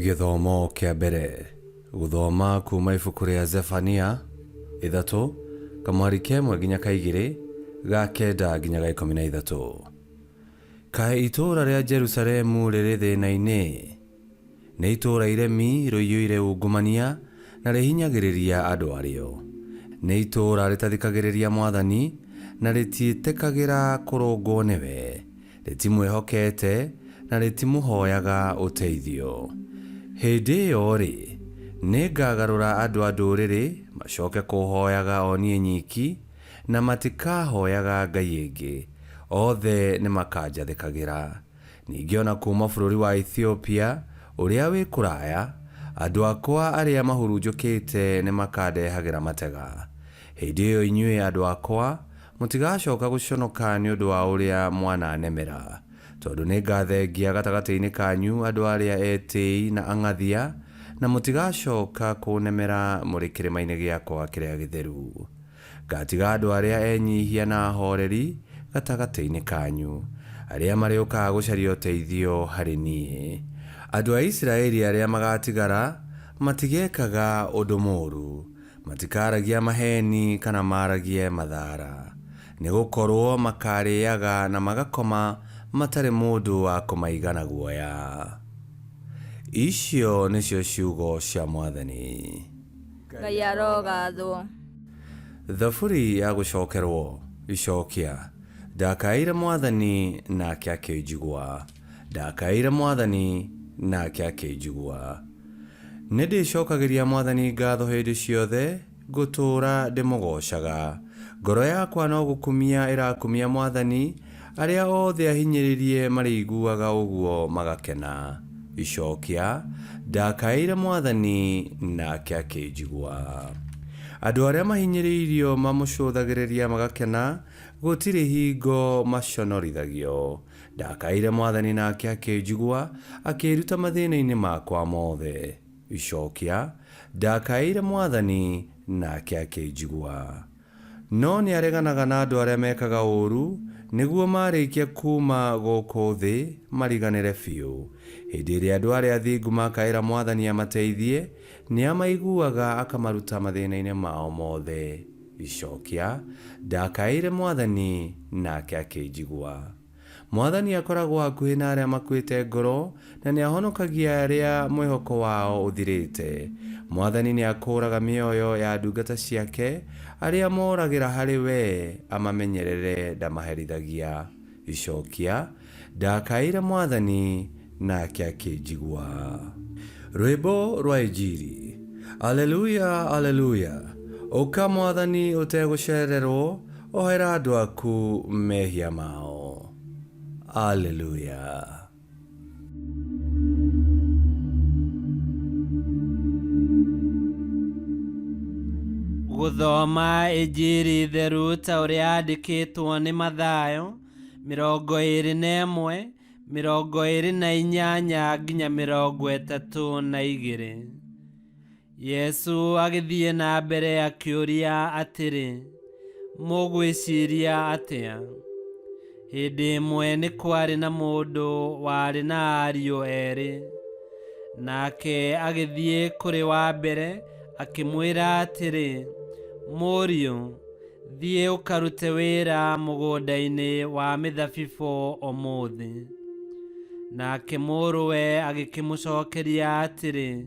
Githomo kia mbere guthoma kuma ibuku ria Zefania 3 kamwari kemwe nginya kaigiri ga kenda nginya ga 13. Kae itura ria Jerusalemu riri thina-ini ni itura iremi ruiyuire ungumania na rihinyagiriria andu ario. Ni itura ritathikagiriria Mwathani na ritiitikagira kurungwo niwe, ritimwihokete na ritimuhoyaga uteithio. Hindi iyo ri ningagarura andu a nduriri macoke kuhoyaga oni nyiki na matikahoyaga ngai ingi, othe ni makanjathikagira. Ningi ona kuma bururi wa Ethiopia uria wi kuraya, andu akwa aria mahurunjukite ni makandehagira matega. Hindi iyo inyui andu akwa mutigacoka guconoka ni undu wa uria mwananemera, tondu ningathengia gatagati-ini kanyu andu aria etii na ang'athia, na mutigacoka kunemera muri kirima-ini giakwa kiria githeru. Ngatiga andu aria enyihia na ahoreri gatagati-ini kanyu, aria mariukaga gucaria uteithio hari nie. Andu a Israeli aria magatigara matigekaga undu moru, matikaragia maheni kana maragie mathara, nigukorwo makariaga na magakoma matari mundu wa kumaigana guoya. Icio nicio ciugo cia Mwathani. Ngai arogathwo. Thaburi ya gucokerwo icokia. Ndakaire Mwathani nake akinjigua, ndakaire Mwathani nake akinjigua. Nindicokagĩria Mwathani ngatho hindi ciothe, ngutura ndimugocaga. Ngoro yakwa no gukumia irakumia Mwathani, aria othe ahinyĩrĩrie marĩiguaga ũguo magakena. Icokia, ndakaire Mwathani nake akinjigua. Andu aria mahinyĩrĩirio mamucuthagĩrĩria magakena, gutiri hingo maconorithagio. Ndakaire Mwathani nake akinjigua, akiruta mathĩna-inĩ makwa mothe. Icokia, ndakaire Mwathani nake akinjigua. No ni areganaga na andu aria mekaga uru, niguo marikia kuma guku thi mariganire biu. Hindi iria andu aria athingu makaira Mwathani amateithie, ni amaiguaga akamaruta mathĩna-inĩ mao mothe. Icokia, ndakaire Mwathani nake akinjigua. Mwathani akoragwo hakuhi na aria makuite ngoro, na ni ahonokagia aria mwihoko wao uthirite. Mwathani ni akuraga mioyo ya ndungata ciake, aria moragira hari we amamenyerere ndamaherithagia. Icokia, ndakaire Mwathani nake akinjigua. Rwimbo rwa Injili. Aleluya, aleluya. Uka Mwathani utegucererwo, ohera andu aku mehia mao. Aleluya. Guthoma Injili theru ta uria yandikitwo ni Mathayo 21, 28 nginya 32. Yesu agithie na mbere akiuria atiri, mugwiciria atia? Hindi imwe ni kwari na mundu wari na ariu eri. Nake agithie kuri wa mbere akimwira atiri, muriu, thie ukarute wira mugunda-ini wa mithabibu umuthi. Nake muruwe agikimucokeria atiri,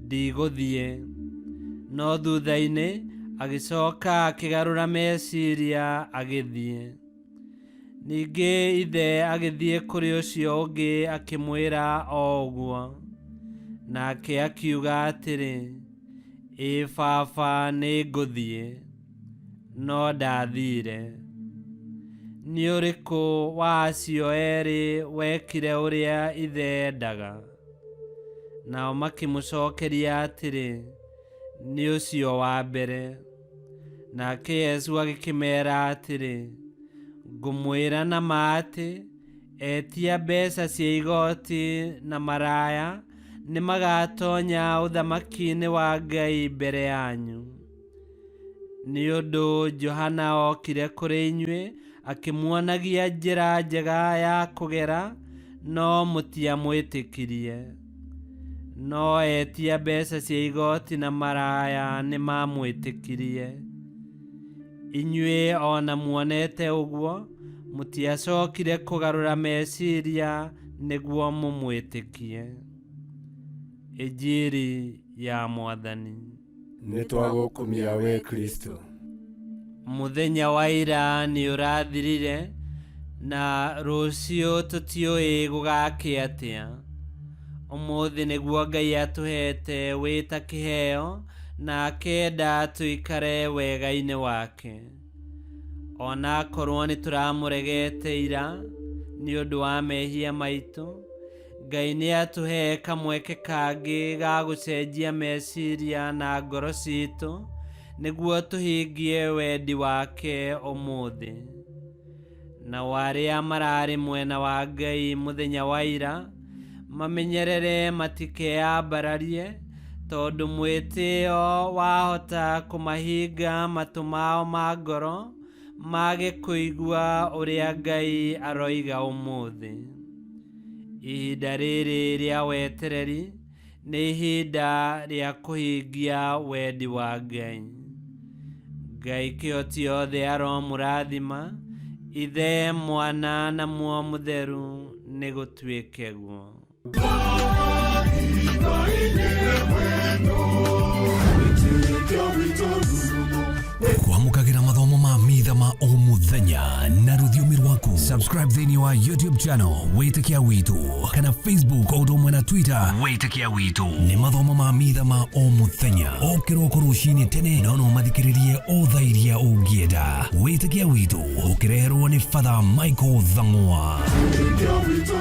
ndiguthie. No thutha-ini agicoka akigarura meciria agithie. Ningi ithe agithie kuri ucio ungi akimwira o uguo. Nake akiuga atiri, baba ni nguthie. No ndathire. Ni uriku wa acio eri wekire uria ithe endaga? Nao makimucokeria atiri, ni ucio wa mbere. Nake Yesu agikimera atiri, ngumwira na ma ati, etia mbeca cia igoti na maraya ni magatonya uthamaki-ini wa Ngai mbere yanyu. Ni undu Johana okire kuri inyui akimuonagia njira njega ya kugera, no mutiamwitikirie. no etia mbeca cia igoti na maraya nĩ mamwĩtĩkirie. Inyuĩ ona muonete ũguo, mũtiacokire kũgarũra meciria nĩguo mũmwĩtĩkie. Injiri ya Mwathani. Nĩtwagũkumia we Kristo. Mũthenya wa ira nĩ ũrathirire, na rũciũ tũtiũĩ gũgakĩa atĩa. Ũmũthĩ nĩguo Ngai atũhete wĩta kĩheo, na akenda tũikare wega-inĩ wake. Ona akorwo nĩ tũramũregete ira nĩ ũndũ wa mehia maitũ, Ngai nĩ atũhe kamweke kangĩ ga gũcenjia meciria na ngoro citũ nĩguo tũhingie wendi wake ũmũthĩ. Na arĩa mararĩ mwena wa Ngai mũthenya wa ira, mamenyerere matikeambararie, tondũ mwĩtĩo wahota kũmahinga matũ mao ma ngoro mage kũigua ũrĩa Ngai aroiga ũmũthĩ. Ihinda rĩrĩ rĩa wetereri nĩ ihinda rĩa kũhingia wendi wa Ngai. Ngai Kĩhoti othe aromũrathima, Ithe, Mwana na Muoyo Mũtheru, nĩ gũtuĩke guo. Kwamũkagĩra mathomo ma mitha ma o mũthenya na rũthiomi rwaku. Subscribe thĩinĩ wa YouTube channel Wĩtĩkia Witũ, kana Facebook o ũndũ ũmwe na Twitter Wĩtĩkia Witũ. Nĩ mathomo ma mitha ma o mũthenya, o kĩroko rũcinĩ tene, no mathikĩrĩrie o thaa iria ũngĩenda. Wĩtĩkia Witũ ũkĩreherwo nĩ Father Michael Thang'wa. Wĩtĩkia Witũ,